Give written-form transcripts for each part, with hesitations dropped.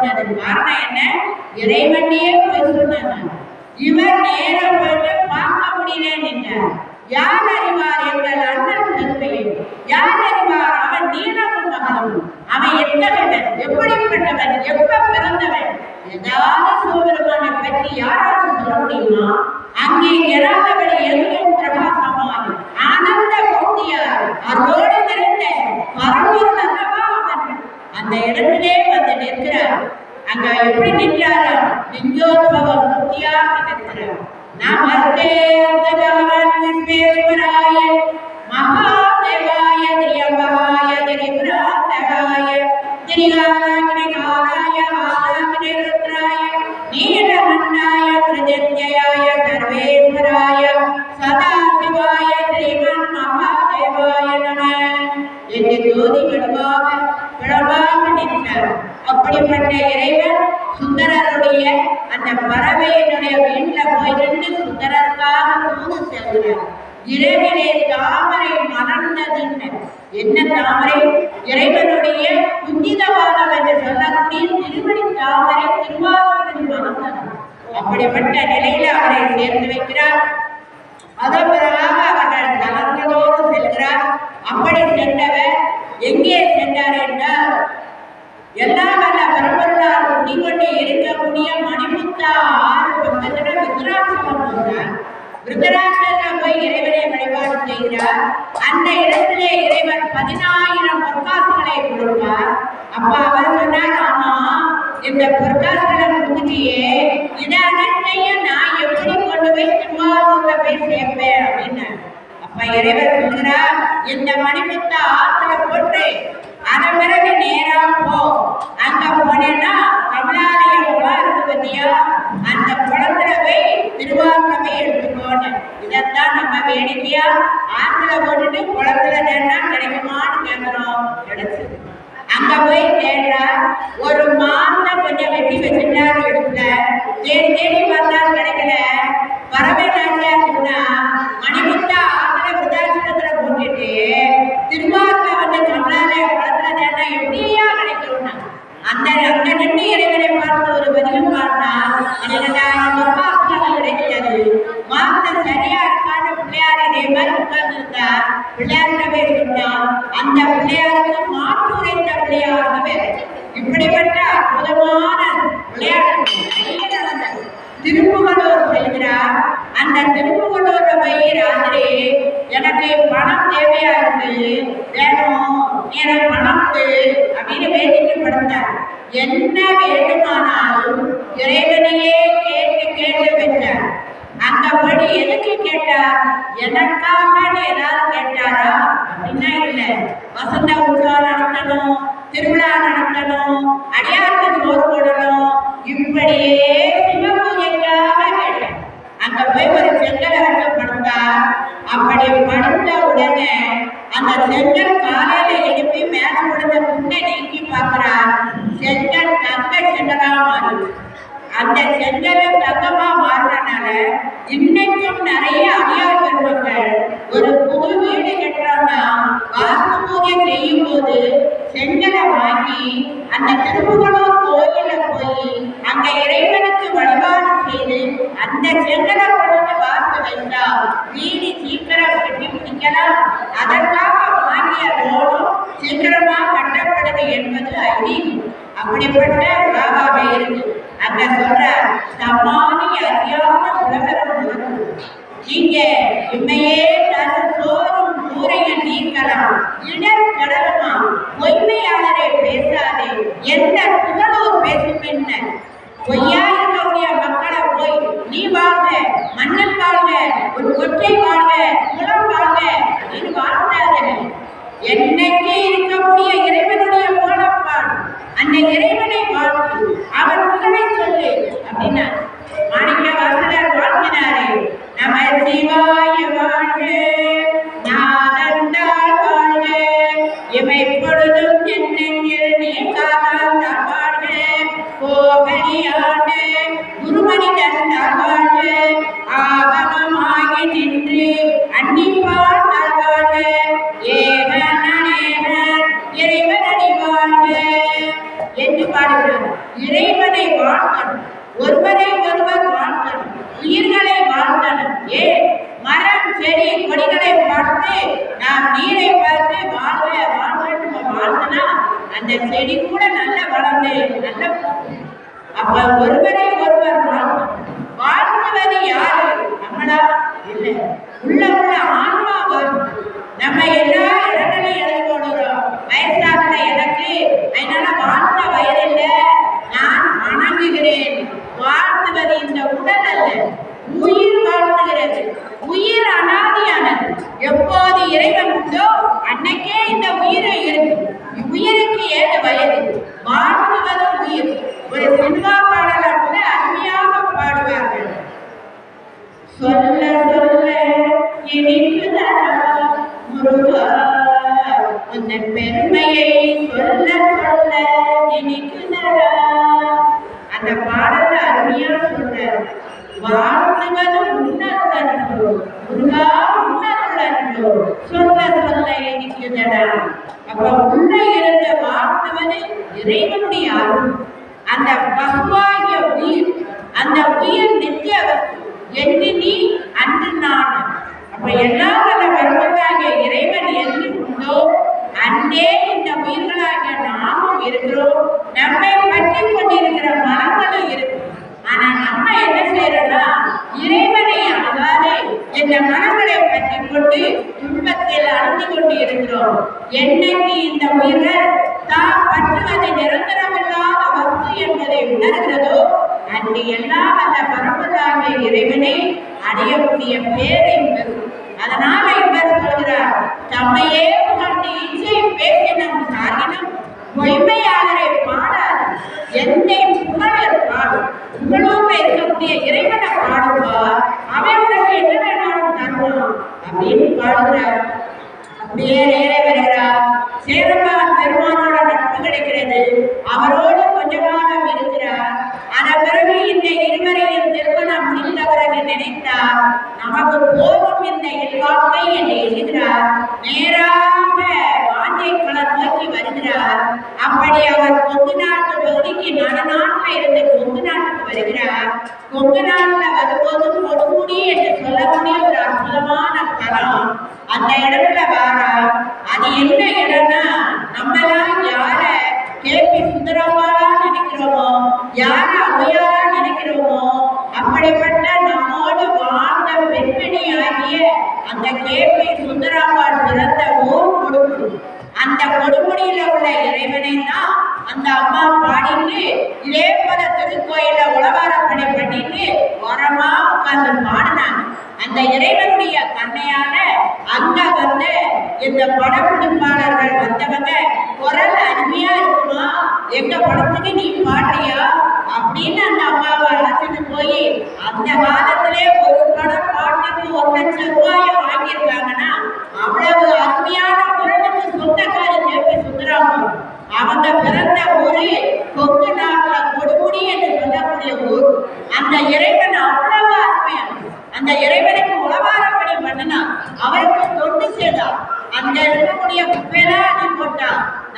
சொன்னது காரணம் என்ன? இறைவனையே போய் சொன்னாங்க. இவர் நேரம் போயிட்டு பார்க்க முடியல. யார் அறிவார் எங்கள் அண்ணன் தந்தையை? யார் அறிவார் அவன் நீளமும் மகனும்? அவன் எத்தகையவன், எப்படிப்பட்டவன், எப்ப பிறந்தவன்? ஏதாவது சிவபெருமானை பற்றி யாராச்சும் சொல்ல முடியுமா? அங்கே இறந்தபடி எதுவும் பிரகாசமாய் ஆனந்த மூர்த்தியார் அரோடு நிறைந்த பரம்பொருள் அல்லவா அவன். அந்த இடத்திலே வந்து நிற்கிறார். அங்க எப்படி நிற்கிறாரா? லிங்கோத்பவ மூர்த்தியாக நிற்கிறார். நமஸ்தே பகவான் விஸ்வேஸ்வராய மகாதேவாய திரியம்பகாய திரிபுராந்தகாய திரிகாலாக்னிகாலாய ஆலாக்னிருத்ராய நீலகண்டாய பிரஜத்யாய சர்வேஸ்வராய சதாசிவாய ஸ்ரீமன் மகாதேவாய நம என்று ஜோதி பிளவாக நின்றார். அப்படிப்பட்ட இறைவன் சுந்தரருடைய அந்த பறவையினுடைய வீட்டுல போயிருந்து சுந்தரருக்காக தூது செல்கிறார். இரவிலே தாமரை மலர்ந்ததுன்னு. என்ன தாமரை? இறைவனுடைய குஞ்சிதவாதம் என்று சொல்லக்கூடிய திருமணி தாமரை திருவாரூரில் மலர்ந்தது. அப்படிப்பட்ட நிலையில அவரை சேர்த்து வைக்கிறார். அதன் பிறகாக அவர்கள் தலங்களோடு செல்கிறார். அப்படி சென்றவர் எங்கே சென்றார் என்றால், எல்லா வல்ல பரம்பொருளால் குடிகொண்டு இருக்கக்கூடிய மணிமுத்தா ஆறு பக்கத்துல விருத்ராட்சம் போகிறார். விருத்ராட்சத்தில் போய் இறைவனை வழிபாடு செய்கிறார். அந்த இடத்திலே இறைவன் 10,000 பொற்காசுகளை கொடுத்தார். அப்ப அவர் சொன்னார், ஆமா இந்த பொற்காசுகளை கொடுத்துட்டியே, இதை அனைத்தையும் நான் எப்படி கொண்டு போய் திருவாரூர்ல போய் சேர்ப்பேன் அப்படின்னு. அப்ப இறைவர் சொல்கிறார், இந்த மணிமுத்தா ஆத்துல போட்டு அதன் பிறகு நேரா போ. அங்க போனேன்னா கமலாலய குளம் இருக்கு பத்தியா, அந்த குளத்துல போய் திருவாரூரை எடுத்துக்கோன்னு. இதைத்தான் நம்ம வேடிக்கையா ஆத்துல போட்டுட்டு குளத்துல தேடினா கிடைக்குமான்னு கேட்கிறோம். கிடைச்சது. அங்க போய் தேடுறா. ஒரு மாந்த கொஞ்சம் வெட்டி வச்சுட்டாரு எடுக்கல. தேடி தேடி பார்த்தால் கிடைக்கல. பறவை நாச்சியார் சொன்னா, மணிமுத்தா ஆத்துல விருதாச்சலத்துல போட்டுட்டு திருவாரூர்ல வந்து கமலாலய குளத்துல தேடினா எப்படியா கிடைக்கும்னா, அந்த அங்க நின்று இறைவனை பார்த்து ஒரு பதிலும் பார்த்தா 12,000 பொற்காசுகள் கிடைக்கிறது. மார்க்கம் சரியா இருக்கான்னு பிள்ளையார் இதே மாதிரி உட்கார்ந்துருந்தா பிள்ளையார்கிட்ட சொன்னா, அந்த பிள்ளையாருக்கு மாற்று உரைத்த பிள்ளையார்னு. இப்படிப்பட்ட அற்புதமான விளையாட்டு நடந்தது. திருப்புகலூர் செல்கிறார். அந்த திருப்புகலூர்ல போய் ராத்திரி எனக்கு பணம் தேவையா இருக்கு, வேணும், எனக்கு பணம் கொடு அப்படின்னு வேண்டிட்டு படுத்தார். என்ன வேண்டுமானாலும் இறைவனையே கேட்டு கேட்டு வச்சார். அங்க படி எதுக்கு கேட்டார்? எனக்காக ஏதாவது கேட்டாரா அப்படின்னா இல்லை. வசந்த உற்சவம் நடத்தணும், திருவிழா நடத்தணும், அடியாருக்கு சோறு போடணும், இப்படியே சிவ பூஜைக்காக கேட்டார். அங்க போய் ஒரு செங்கலை வச்சு படுத்தார். அப்படி படுத்த உடனே அந்த செங்கல் காலையில எழுப்பி மேல படுத்த புண்ணை நீக்கி பார்க்கிறார். செங்கல் தங்க செங்கலா மாறுது. அந்த செங்கலை தங்கமா மாறினால இன்னைக்கும் நிறைய அடியார் பெருமக்கள் ஒரு புது வீடு கட்டுறாங்கன்னா வாஸ்து பூஜை செய்யும் போது செங்கலை வாங்கி அந்த திருப்புகலூர் கோயில போய் அங்க இறைவனுக்கு வழிபாடு செய்து அந்த செங்கலை கொண்டு வாஸ்து வைத்தா வீடு சீக்கிரம் கட்டி முடிக்கலாம். அதற்காக வாங்கிய லோனும் சீக்கிரமா கட்டப்படுது என்பது ஐதீகம். அப்படிப்பட்ட பாபாவை இருக்கு. அங்க சொல்ற சமானி அறியாம உலகம் நீங்க இம்மையே தரும் சோறும் ஊரையும் நீக்கலாம், இடர் கடலுமா பொய்மையாளரை பேசாதே, எந்த புகழோர் பேசும் என்ன? பொய்யா இருக்கக்கூடிய மக்களை போய் நீ வாழ்க, மன்னன் வாழ்க, ஒரு கொச்சை வாழ்க, குலம் வாழ்க அப்படின்னு வாழ்ந்தார்கள். என்னைக்கு இருக்கக்கூடிய இறைவனுடைய போலப்பாடு, அந்த இறைவனை வாழ்த்து, அவர் புகழை சொல்லு அப்படின்னா மாணிக்க வாசகர் வாழ்த்தினாரே. நம சிவாய வாழ்க, நாதந்தாள் வாழ்க, இவை பொழுதும் என்னெங்கில் நீ காதால் வாழ்க, கோபலியாண்ட குருமணி தந்தாள் வாழ்க, ஆகமமாகி நின்று அன்னிப்பாள் வாழ்க, ஏகன் இறைவனடி வாழ்க, என்று பாடுகிறார். இறைவனை வாழ்த்தணும், ஒருவரை ஒருவர் வாழ்த்தணும், உயிர்களை வாழ்த்தணும். ஏன் மரம் செடி கொடிகளை பார்த்து நாம் நீரை பார்த்து வாழ்க வாழ்க வாழ்ந்தனா அந்த செடி கூட நல்ல வளர்ந்து நல்ல. அப்ப ஒருவரை ஒருவர் வாழ்த்துவது யாரு? நம்மளா இல்லை, உள்ள ஆன்மா வரும். நம்ம எல்லா இடங்களையும் எழுதி போடுறோம். வயசாக எனக்கு அதனால வாழ்த்த வயதில்லை, நான் வணங்குகிறேன். வாழ்த்துவது இந்த உடல் அல்ல, உயிர் வாழ்த்துகிறது. உயிர் அனாதியானது. எப்போது இறைவன் உண்டோ அன்னைக்கே இந்த உயிரை இருக்கு. உயிருக்கு ஏது வயது? வாழ்த்துவது உயிர். ஒரு சினிமா பாடலர் கூட அருமையாக பாடுவார்கள். சொல்ல சொல்ல இனிக்குதா முருகா உன் பெருமையை சொல்ல சொல்ல இனிக்குதா. அந்த பாடல அருமையா சொல்றார். வாழ்த்துவது உன்னதோ முருகா உன்னதோ சொல்ல சொல்ல இனிக்குதடா. அப்ப உள்ள இருந்த வாழ்த்துவது இறைவனுடைய அருள். அந்த பசுவாகிய உயிர், அந்த உயிர் நித்திய என்று நீ அன்று நான். அப்ப எல்லாம் அந்த வருவதாகிய இறைவன் என்று உண்டோ அன்றே இந்த உயிர்களாகிய நாமும் இருக்கிறோம். நம்மை பற்றி கொண்டிருக்கிற மரங்களும் இருக்கு. ஆனா நம்ம என்ன செய்யறோம்னா இறைவனை அணுகாதே இந்த மரங்களை பற்றி கொண்டு துன்பத்தில் அழிந்து கொண்டு இருக்கிறோம். என்னைக்கு இந்த உயிர்கள் தான் பற்றுவது நிரந்தரமில்லாத வஸ்து என்பதை உணர்கிறதோ அன்று எல்லாம் அந்த பரம்பராகிய இறைவனை அடையக்கூடிய பேரை பெறும். அதனால இவர் சொல்கிறார், தம்மையே புகழ்ந்து இசை பேசினும் சாகினும் பொய்மையாளரை பாடாது என்னை புகழர் பாடும். புகழோடு இருக்கக்கூடிய இறைவனை பாடுவா, அவன் உனக்கு என்ன வேணாலும் தருவான் அப்படின்னு பாடுகிறார். அப்படியே நேரே வருகிறார். சேரமான் பெருமானோட நட்பு கிடைக்கிறது. அவரோடு கொஞ்ச காலம் இருக்கிறார். அதன் பிறகு இந்த இருவரையும் திருமணம் முடிந்த பிறகு நினைத்தார், நமக்கு போகும் இந்த இல்வாழ்க்கை என்று எண்ணுகிறார். நேராக வாஞ்சை களம் நோக்கி வருகிறார். அப்படி அவர் கொங்கு நாட்டு பகுதிக்கு நாட்டில் இருந்து கொங்கு நாட்டுக்கு வருகிறார். கொங்கு நாட்டில் வரும்போது கொடுமுடி என்று சொல்லக்கூடிய ஒரு அற்புதமான தலம். அந்த இடத்துல வாரா. அது என்ன இடம்னா நம்மளாம் யார கேபி சுந்தரம்மாளா நினைக்கிறோமோ, யார அவையாரா நினைக்கிறோமோ அப்படிப்பட்ட நம்மோடு வாழ்ந்த பெண்மணியாகிய அந்த கேபி சுந்தரம்மாள் பிறந்த ஊர் கொடுமுடி. அந்த கொடுமுடியில உள்ள இறைவனை தான் அந்த அம்மா பாடிட்டு இதே போல திருக்கோயில உளவாரப்படை பண்ணிட்டு வரமா உட்கார்ந்து பாடினாங்க. அந்த இறைவனுடைய கண்ணையால அங்க வந்து இந்த படப்பிடிப்பாளர்கள் வந்தவங்க குரல் அருமையா இருக்குமா, எங்க படத்துக்கு நீ பாடுறியா அப்படின்னு அந்த அம்மாவை அழைச்சிட்டு போய் அந்த காலத்திலே ஒரு படம் பாட்டுக்கு 1 லட்சம் ரூபாயை வாங்கியிருக்காங்கன்னா அவ்வளவு அருமையான குரலுக்கு சொந்தக்காரி கேபி சுந்தராமன். அவங்க பிறந்த ஊரு கொங்கு நாட்டுல கொடுமுடி என்று சொல்லக்கூடிய ஊர். அந்த இறைவன் அவ்வளவு அருமையான அந்த இறைவனுக்கு உளவாரப்படி பண்ணினா அவருக்கு தொண்டு செய்தா. அங்க இருக்கக்கூடிய குப்பையெல்லாம் அடி போட்டா,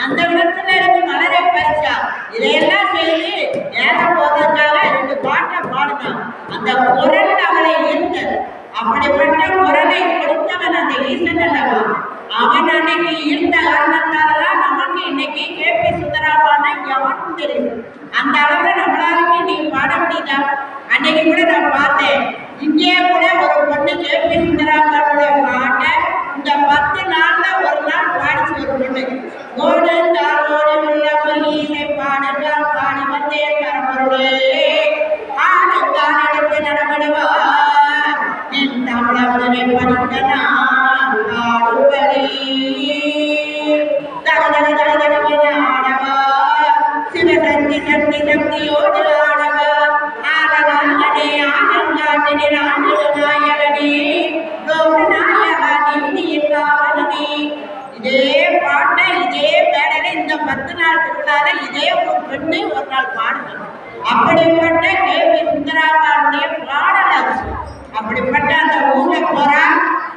அந்த இடத்துல இருந்து மலரை பறிச்சா. இதையெல்லாம் செய்து நேரம் போவதற்காக 2 பாட்டை பாடினான். அந்த குரல் அவளை இருந்தது. அப்படிப்பட்ட குரலை கொடுத்தவன் அந்த ஈசன் அல்லவா. அவன் அன்னைக்கு இருந்த காரணத்தாலதான் நமக்கு இன்னைக்கு கேபி சுந்தராமான எவனும் தெரியும். அந்த அளவுல நம்மளாருக்கு நீ பாட முடியுதா? அன்னைக்கு கூட நான் பார்த்தேன். இங்கே கூட ஒரு பொண்ணு கேபி சுந்தராமனுடைய பாட்டை இந்த 10 நாள்ல ஒரு நாள் பாடிச்சு. ஒரு பொண்ணு ஓடு தாளோடு உள்ளே பாடுங்க பாடி வந்தேன் பரம்பொருளே ஆடுங்கான் எடுத்து நடமிடுவா என் தமிழவனை படித்தனா ஆடுவழி தகதட தகதட ஆடவா சிவசக்தி சக்தி சக்தியோடு ஆடவா ஆடலாங்கடே ஆடங்காட்டினே ஆண்டுநாயகனே இதே பாட்டை இதே மேடையில இந்த 10 நாள் திருவிழால இதே ஒரு பெண்ணை ஒரு நாள் பாடுவாங்க. அப்படிப்பட்ட கேபி சுந்தராமனுடைய பாடல் அவசியம். அப்படிப்பட்ட அந்த ஊர்ல போறா,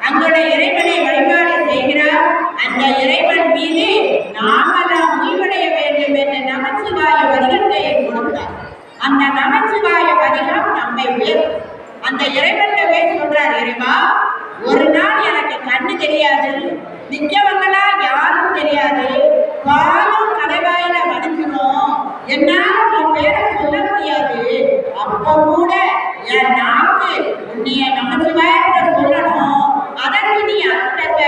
அங்குடைய இறைவனை வழிபாடு செய்கிறார். அந்த இறைவன் மீது நாமெல்லாம் முடிவடைய வேண்டும் என்று நமச்சிவாய பதிகத்தை கொடுத்தார். அந்த நமச்சிவாய பதிகம் நம்மை உயர்த்தும். அந்த இறைவன்டவே சொல்றார், இறைவா ஒரு நாள் எனக்கு கண்ணு தெரியாது, நிக்கவங்களா யாரும் தெரியாது, பாலும் கடைவாயில வடிஞ்சிடும், என்னால உன் பேரை சொல்ல முடியாது, அப்போ கூட என் நாக்கு உன்னைய